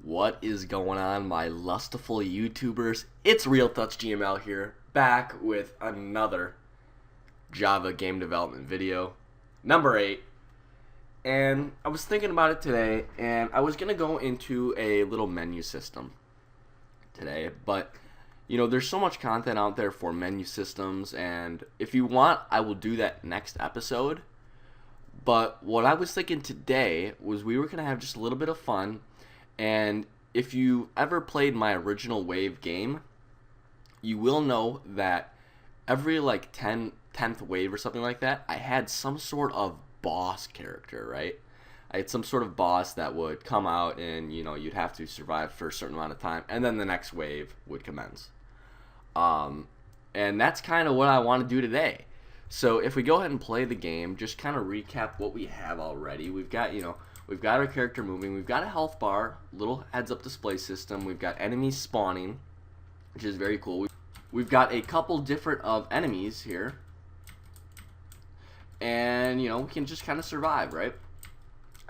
What is going on, my lustful YouTubers? It's RealTutsGML here, back with another Java game development video, number 8. And I was thinking about it today, and I was going to go into a little menu system today, but you know, there's so much content out there for menu systems, and if you want, I will do that next episode. But what I was thinking today was we were going to have just a little bit of fun. And if you ever played my original Wave game, you will know that every like 10th wave or something like that, I had some sort of boss character, right? I had some sort of boss that would come out and, you know, you'd have to survive for a certain amount of time, and then the next wave would commence. And that's kind of what I want to do today. So if we go ahead and play the game, just kind of recap what we have already. We've got, we've got our character moving. We've got a health bar, little heads-up display system. We've got enemies spawning, which is very cool. We've got a couple different of enemies here. And, we can just kind of survive, right?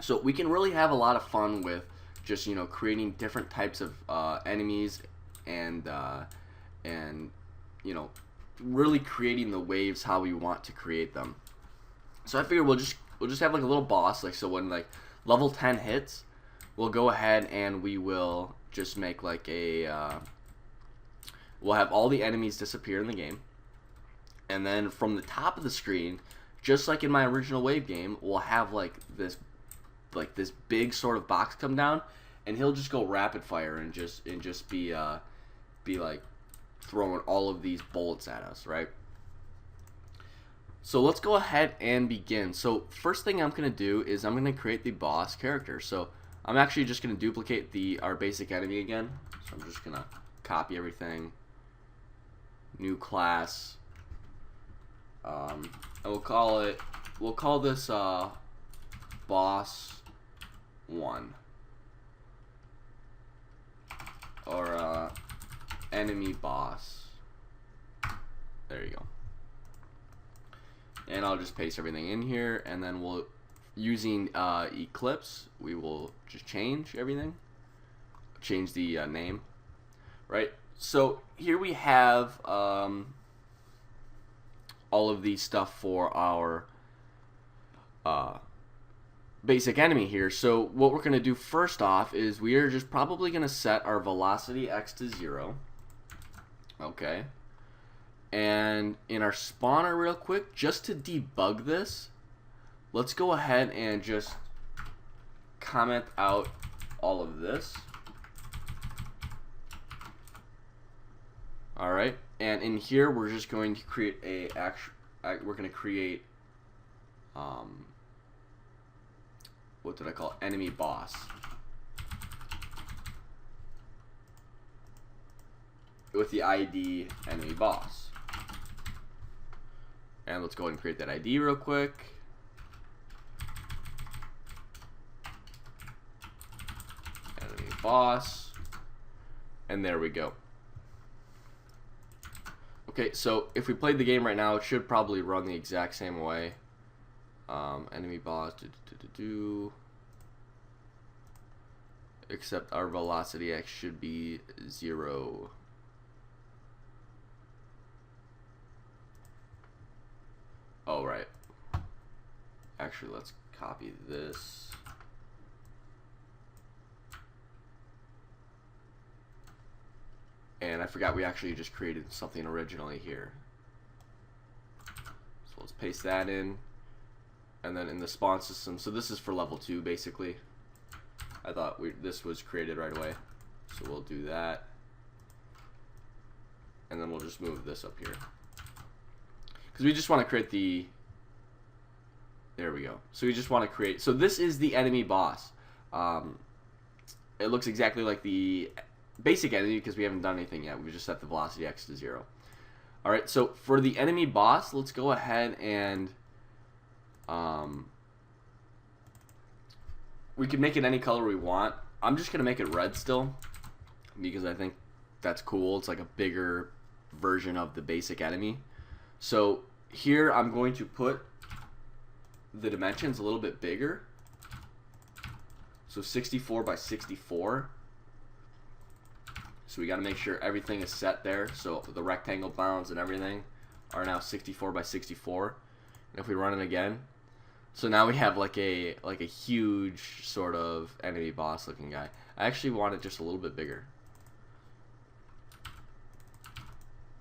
So we can really have a lot of fun with just, creating different types of enemies and really creating the waves how we want to create them. So I figure we'll just have like a little boss, like, so when like level 10 hits, we'll go ahead and we will just make like a we'll have all the enemies disappear in the game, and then from the top of the screen, just like in my original Wave game, we'll have like this big sort of box come down, and he'll just go rapid fire and just be like throwing all of these bullets at us, right? So let's go ahead and begin. So first thing I'm going to do is I'm going to create the boss character. So I'm actually just going to duplicate our basic enemy again. So I'm just going to copy everything. New class. And we'll call this boss 1. Or enemy boss. There you go. And I'll just paste everything in here, and then we'll, using Eclipse, we will just change everything. Change the name. Right? So here we have all of the stuff for our basic enemy here. So what we're going to do first off is we are just probably going to set our velocity x to 0. Okay. And in our spawner real quick, just to debug this, let's go ahead and just comment out all of this. Alright, and in here we're just going to create we're going to create what did I call it? Enemy boss. With the ID enemy boss. And let's go ahead and create that ID real quick. Enemy boss. And there we go. Okay, so if we played the game right now, it should probably run the exact same way. Enemy boss, except our velocity x should be 0. Oh, right. Actually, let's copy this. And I forgot we actually just created something originally here. So let's paste that in. And then in the spawn system, so this is for level 2 basically. I thought this was created right away. So we'll do that. And then we'll just move this up here. Because we just want to create the... There we go. So we just want to create... So this is the enemy boss. It looks exactly like the basic enemy because we haven't done anything yet. We just set the velocity x to 0. Alright, so for the enemy boss, let's go ahead and... we can make it any color we want. I'm just going to make it red still because I think that's cool. It's like a bigger version of the basic enemy. So here I'm going to put the dimensions a little bit bigger. So 64 by 64. So we got to make sure everything is set there. So the rectangle bounds and everything are now 64 by 64. And if we run it again, so now we have like a huge sort of enemy boss looking guy. I actually want it just a little bit bigger.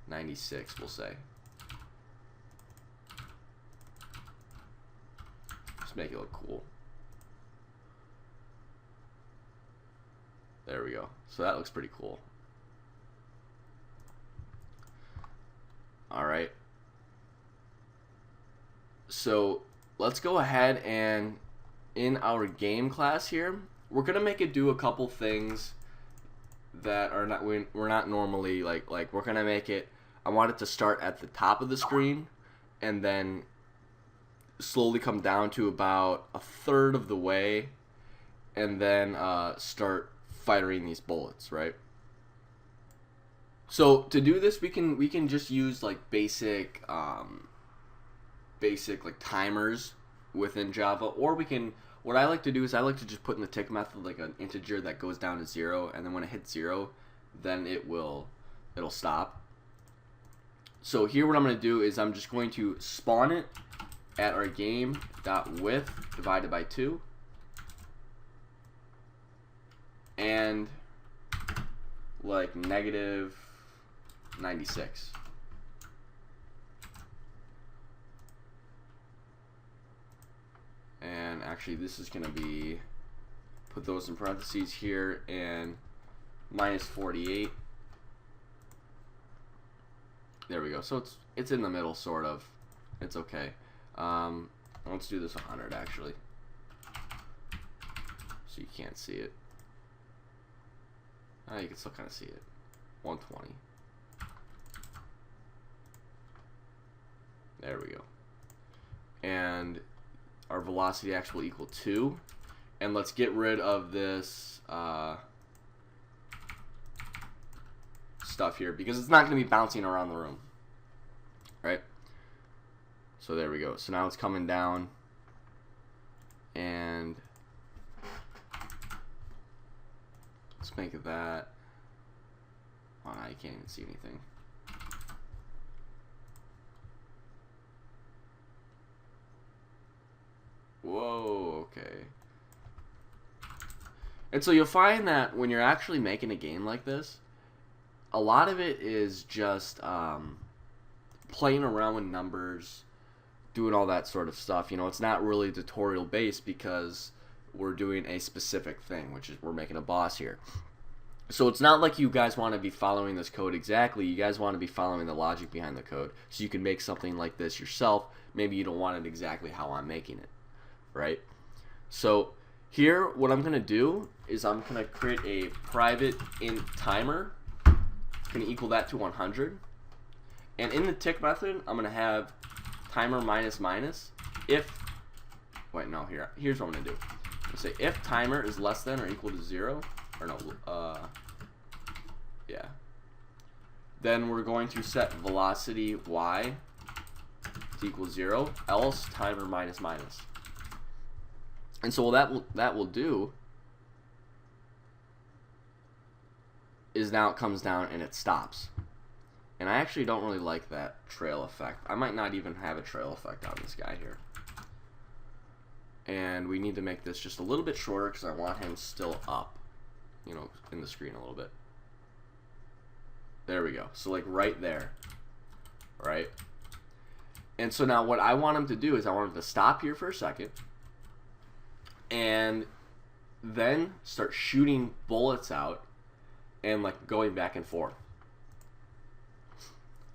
96, we'll say. Just make it look cool. There we go. So that looks pretty cool. Alright. So let's go ahead and in our game class here, we're gonna make it do a couple things that are not we're not normally like we're gonna make it. I want it to start at the top of the screen and then slowly come down to about a third of the way, and then start firing these bullets, right? So to do this, we can just use like basic like timers within Java, or we can. What I like to do is I like to just put in the tick method like an integer that goes down to 0, and then when it hits 0, then it'll stop. So here what I'm going to do is I'm just going to spawn it at our game.width divided by 2, and like negative 96. And actually this is going to be, put those in parentheses here, and minus 48. There we go. So it's in the middle, sort of. It's okay. Let's do this 100 actually, so you can't see it. You can still kind of see it. 120. There we go. And our velocity actual equal 2. And let's get rid of this stuff here, because it's not going to be bouncing around the room. Right? So there we go. So now it's coming down, and let's make it that. Oh, no, you can't even see anything. Whoa, okay. And so you'll find that when you're actually making a game like this, a lot of it is just playing around with numbers, doing all that sort of stuff. You know, it's not really tutorial based because we're doing a specific thing, which is we're making a boss here. So it's not like you guys want to be following this code exactly. You guys want to be following the logic behind the code, so you can make something like this yourself. Maybe you don't want it exactly how I'm making it, right? So here what I'm gonna do is I'm gonna create a private int timer, gonna equal that to 100, and in the tick method I'm gonna have timer minus minus if, wait, no, here's what I'm gonna do. I'm gonna say if timer is less than or equal to 0, or no, yeah, then we're going to set velocity y to equal 0, else timer minus minus. And so what that will do is now it comes down and it stops. And I actually don't really like that trail effect. I might not even have a trail effect on this guy here. And we need to make this just a little bit shorter because I want him still up, you know, in the screen a little bit. There we go. So like right there, right? And so now what I want him to do is I want him to stop here for a second, and then start shooting bullets out and like going back and forth.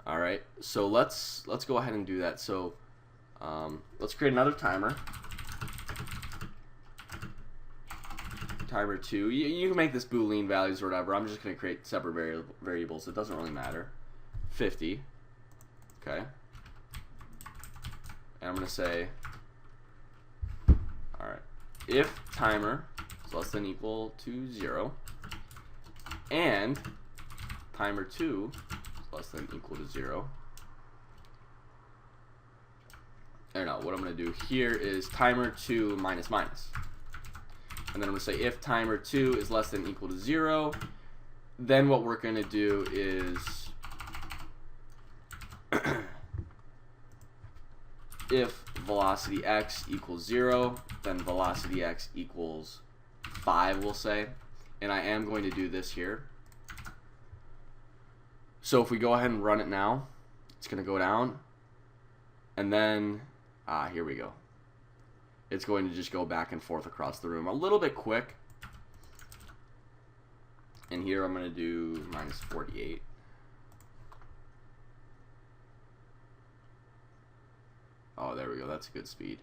All right, so let's go ahead and do that. So let's create another timer. Timer 2. You can make this Boolean values or whatever. I'm just going to create separate variables. It doesn't really matter. 50. Okay. And I'm going to say, all right, if timer is less than or equal to 0, and timer 2 is less than or equal to 0. Or no, what I'm going to do here is timer 2 minus minus. And then I'm going to say if timer 2 is less than or equal to 0, then what we're going to do is if velocity x equals 0, then velocity x equals 5, we'll say. And I am going to do this here. So if we go ahead and run it now, it's going to go down. And then, here we go. It's going to just go back and forth across the room a little bit quick. And here I'm going to do minus 48. Oh, there we go. That's a good speed.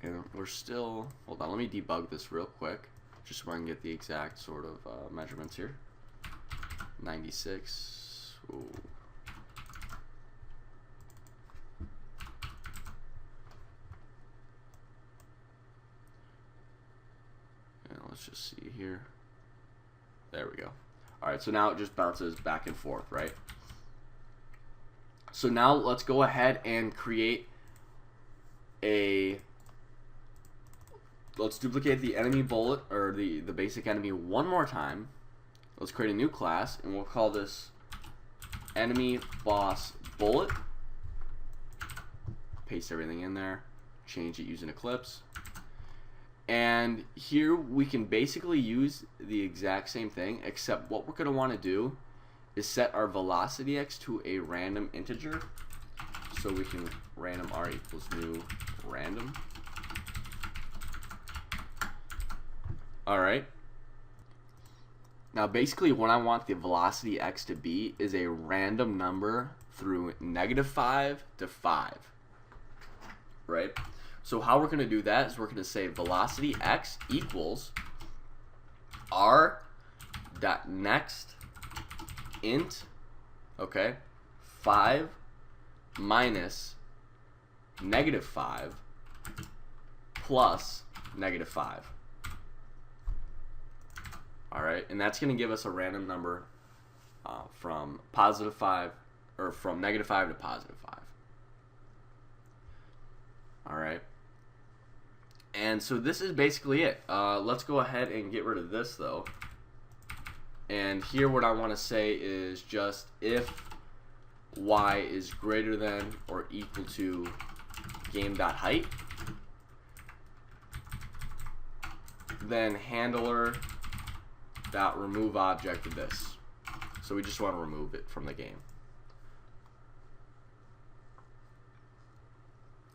And we're still... Hold on. Let me debug this real quick, just so I can get the exact sort of measurements here. 96. Ooh. And let's just see here. There we go. Alright, so now it just bounces back and forth, right? So now let's go ahead and create a... Let's duplicate the enemy bullet, or the basic enemy one more time. Let's create a new class, and we'll call this enemy boss bullet. Paste everything in there. Change it using Eclipse. And here we can basically use the exact same thing, except what we're going to want to do is set our velocity x to a random integer. So we can random r equals new random. Alright. Now basically what I want the velocity x to be is a random number through -5 to 5. Right? So how we're going to do that is we're going to say velocity x equals r dot next int, okay, 5 minus -5 plus -5. Alright, and that's going to give us a random number from +5, or from -5 to +5. Alright. And so this is basically it. Let's go ahead and get rid of this though. And here what I want to say is just if y is greater than or equal to game.height, then handler dot remove object of this. So we just want to remove it from the game.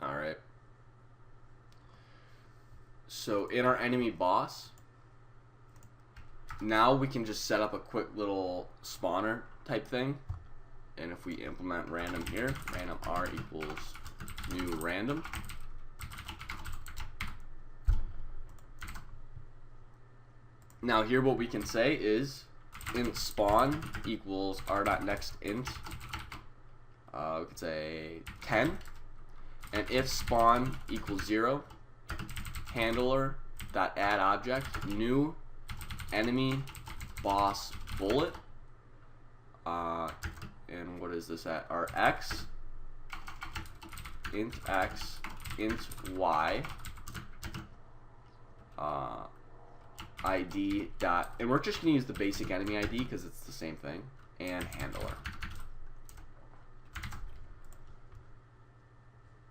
Alright. So in our enemy boss, now we can just set up a quick little spawner type thing. And if we implement random here, random r equals new random. Now here what we can say is int spawn equals r.next int. We could say 10. And if spawn equals 0, handler dot add object new enemy boss bullet. And what is this at? Our x int y ID dot, and we're just gonna use the basic enemy ID because it's the same thing, and handler.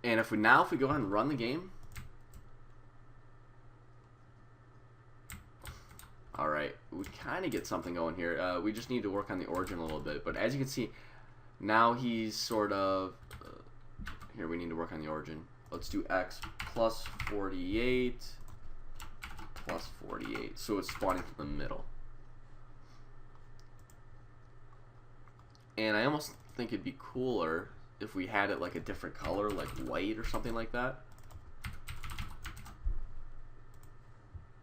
And if we go ahead and run the game, alright, we kind of get something going here. We just need to work on the origin a little bit, but as you can see, now he's sort of, here we need to work on the origin. Let's do x plus 48 plus 48, so it's spawning from the middle. And I almost think it'd be cooler if we had it like a different color, like white or something like that.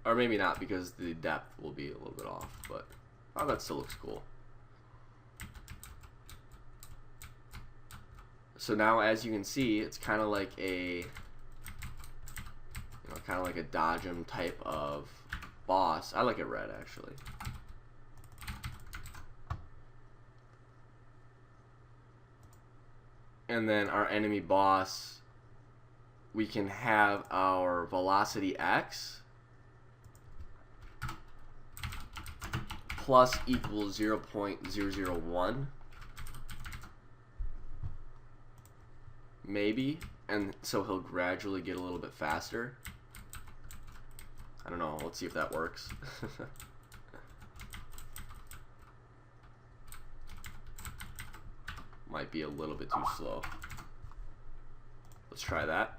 Or maybe not, because the depth will be a little bit off, but oh, that still looks cool. So now, as you can see, it's kind of like a, kind of like a dodgem type of boss. I like it red, actually. And then our enemy boss, we can have our velocity x plus equals 0.001. Maybe. And so he'll gradually get a little bit faster. I don't know. Let's see if that works. Might be a little bit too slow. Let's try that.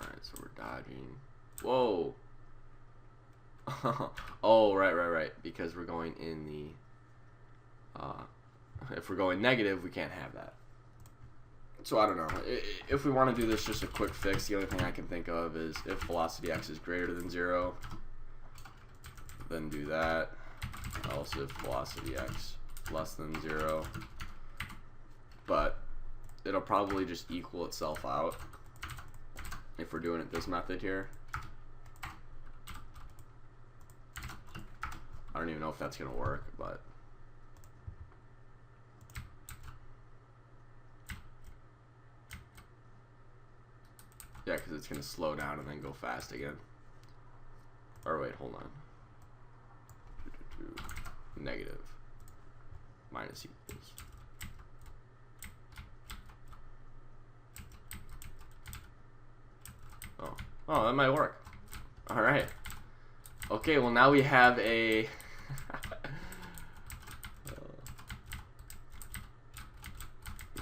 Alright, so we're dodging. Whoa! Oh, right. Because we're going in the... if we're going negative, we can't have that. So I don't know. If we want to do this just a quick fix, the only thing I can think of is if velocity x is greater than 0, then do that. Else if velocity x less than 0. But it'll probably just equal itself out if we're doing it this method here. I don't even know if that's going to work, but... yeah, because it's going to slow down and then go fast again. Or wait, hold on. Negative. Minus equals. Oh, that might work. Alright. Okay, well now we have a...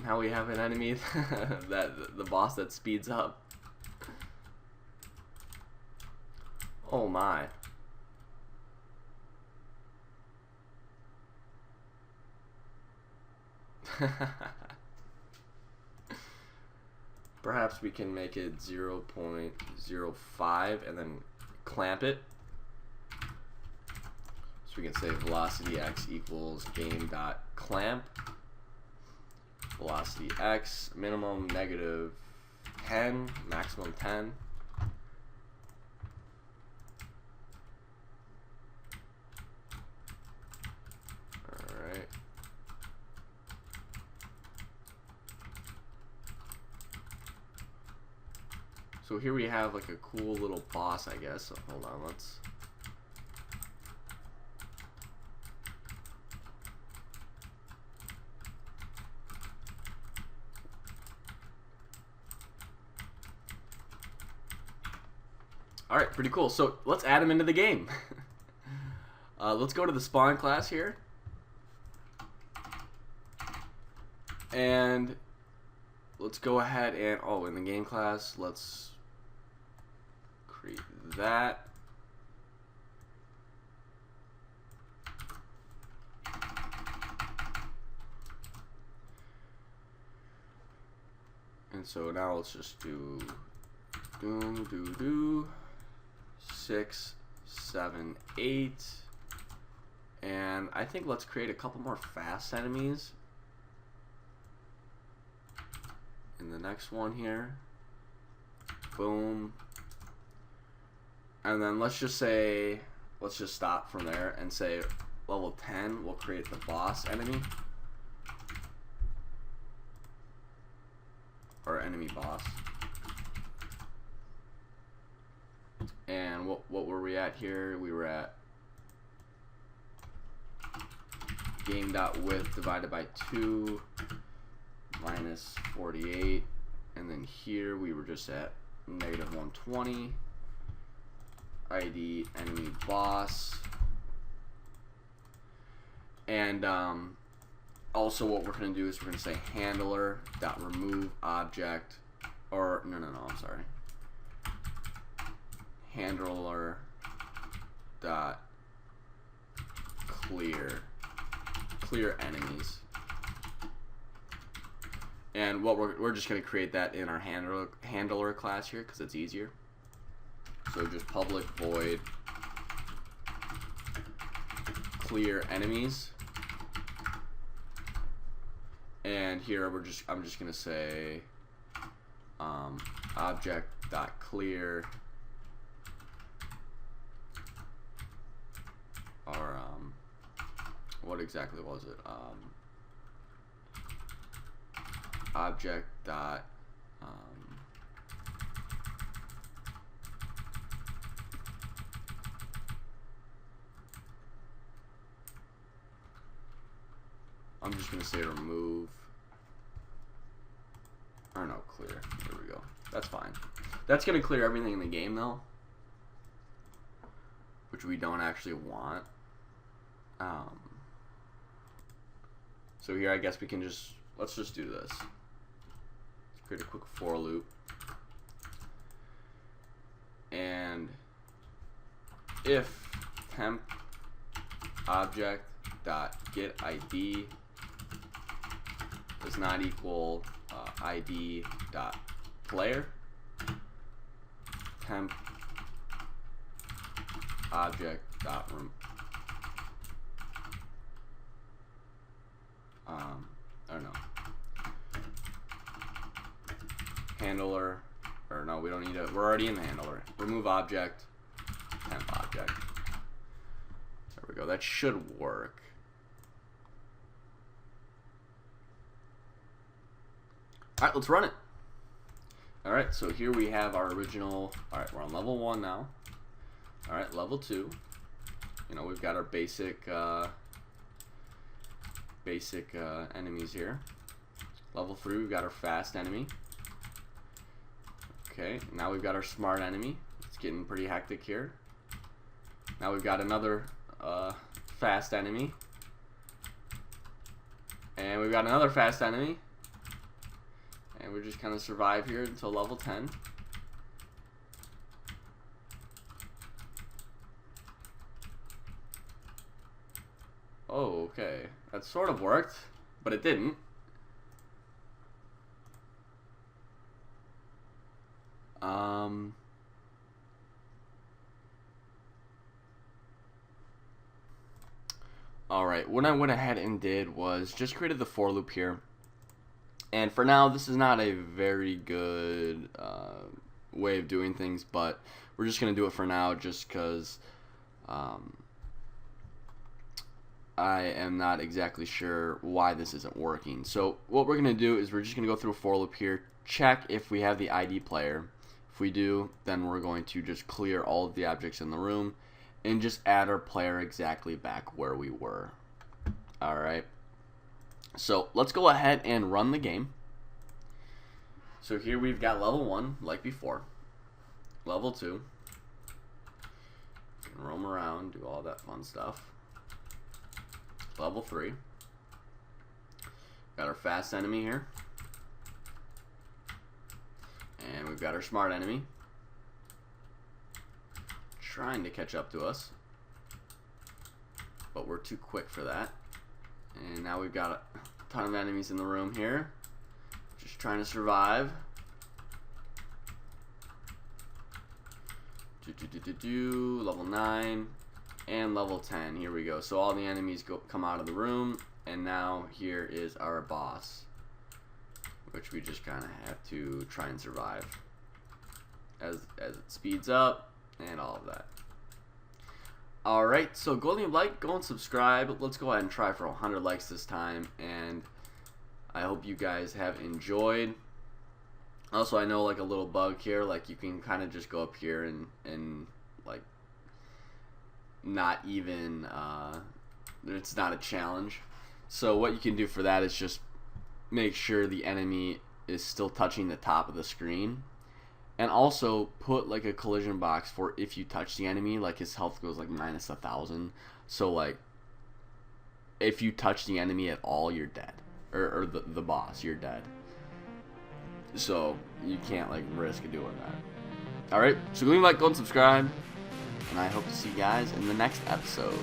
now we have an enemy that the boss that speeds up. Oh my. Perhaps we can make it 0.05 and then clamp it. So we can say velocity x equals game.clamp. Velocity x, minimum negative 10, maximum 10. Alright. So here we have like a cool little boss, I guess. So hold on, let's... Alright, pretty cool. So let's add him into the game. Let's go to the spawn class here. And let's go ahead and, in the game class, let's create that. And so now let's just do 6, 7, 8, and I think let's create a couple more fast enemies in the next one here. Boom. And then let's just stop from there and say level 10 we'll create the boss enemy or enemy boss. And what were we at here? We were at game.width divided by 2 minus 48, and then here we were just at negative 120. ID enemy boss, and also what we're going to do is we're going to say handler dot remove object, or no, I'm sorry. Handler dot clear enemies, and what we're just going to create that in our handler class here because it's easier. So just public void clear enemies, and here I'm just going to say object dot clear, or what exactly was it? Object dot I'm just gonna say remove, or no, clear. There we go. That's fine. That's gonna clear everything in the game though, which we don't actually want. So here I guess we can just, let's just do this. Let's create a quick for loop. And if temp object dot get ID does not equal ID dot player, temp object dot or no, handler, or no, we don't need it. We're already in the handler. Remove object, temp object. There we go. That should work. All right, let's run it. All right, so here we have our original. All right, we're on level 1 now. All right, level 2. You know, we've got our basic enemies here. Level 3, we've got our fast enemy. Okay, now we've got our smart enemy. It's getting pretty hectic here. Now we've got another fast enemy. And we've got another fast enemy. And we're just kind of survive here until level 10. Oh, okay. That sort of worked, but it didn't. Alright, what I went ahead and did was just created the for loop here. And for now, this is not a very good way of doing things, but we're just going to do it for now just because I am not exactly sure why this isn't working. So what we're going to do is we're just going to go through a for loop here, check if we have the ID player. If we do, then we're going to just clear all of the objects in the room and just add our player exactly back where we were. Alright. So let's go ahead and run the game. So here we've got level 1 like before. Level 2. You can roam around, do all that fun stuff. Level 3. Got our fast enemy here. And we've got our smart enemy. Trying to catch up to us. But we're too quick for that. And now we've got a ton of enemies in the room here. Just trying to survive. Level 9 and level 10. Here we go. So all the enemies come out of the room, and now here is our boss, which we just kind of have to try and survive as it speeds up and all of that. Alright, so go leave a like, go and subscribe. Let's go ahead and try for 100 likes this time, and I hope you guys have enjoyed. Also, I know like a little bug here, like you can kind of just go up here and like not even, it's not a challenge. So what you can do for that is just make sure the enemy is still touching the top of the screen. And also put like a collision box for if you touch the enemy, like his health goes like minus 1,000. So like if you touch the enemy at all, you're dead. Or the boss, you're dead. So you can't like risk doing that. Alright, so leave a like, go and subscribe. And I hope to see you guys in the next episode.